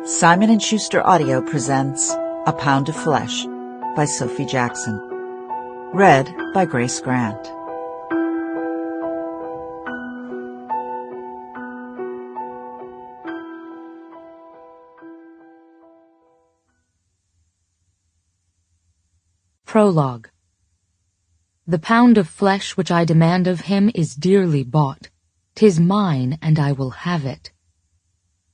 Simon & Schuster Audio presents A Pound of Flesh by Sophie Jackson. Read by Grace Grant. Prologue. The pound of flesh which I demand of him is dearly bought. 'Tis mine, and I will have it.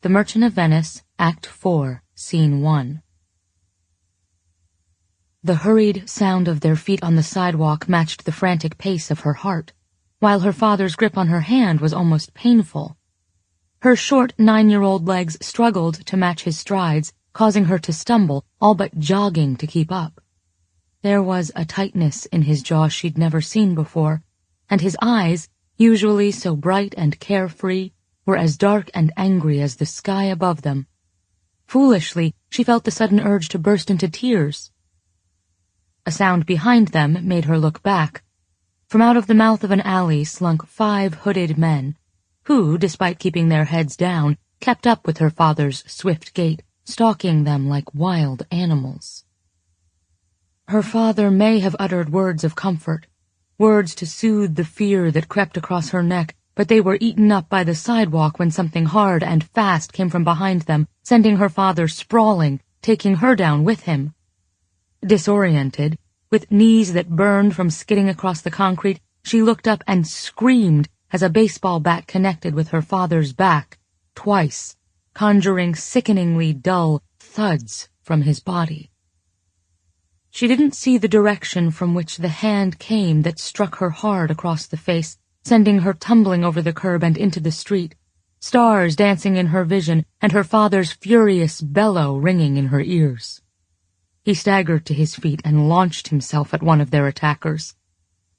The Merchant of Venice, Act 4, Scene 1. The hurried sound of their feet on the sidewalk matched the frantic pace of her heart, while her father's grip on her hand was almost painful. Her short 9-year-old legs struggled to match his strides, causing her to stumble, all but jogging to keep up. There was a tightness in his jaw she'd never seen before, and his eyes, usually so bright and carefree, were as dark and angry as the sky above them. Foolishly, she felt the sudden urge to burst into tears. A sound behind them made her look back. From out of the mouth of an alley slunk 5 hooded men, who, despite keeping their heads down, kept up with her father's swift gait, stalking them like wild animals. Her father may have uttered words of comfort, words to soothe the fear that crept across her neck, but they were eaten up by the sidewalk when something hard and fast came from behind them, sending her father sprawling, taking her down with him. Disoriented, with knees that burned from skidding across the concrete, she looked up and screamed as a baseball bat connected with her father's back, twice, conjuring sickeningly dull thuds from his body. She didn't see the direction from which the hand came that struck her hard across the face, sending her tumbling over the curb and into the street, stars dancing in her vision and her father's furious bellow ringing in her ears. He staggered to his feet and launched himself at one of their attackers.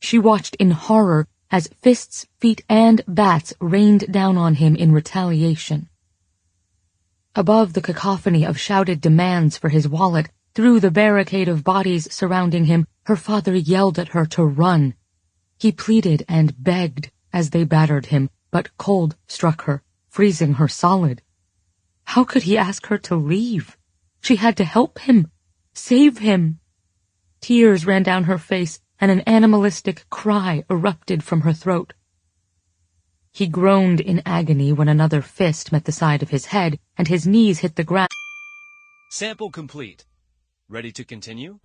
She watched in horror as fists, feet, and bats rained down on him in retaliation. Above the cacophony of shouted demands for his wallet, through the barricade of bodies surrounding him, her father yelled at her to run. He pleaded and begged as they battered him, but cold struck her, freezing her solid. How could he ask her to leave? She had to help him, save him. Tears ran down her face, and an animalistic cry erupted from her throat. He groaned in agony when another fist met the side of his head, and his knees hit the ground. Sample complete. Ready to continue?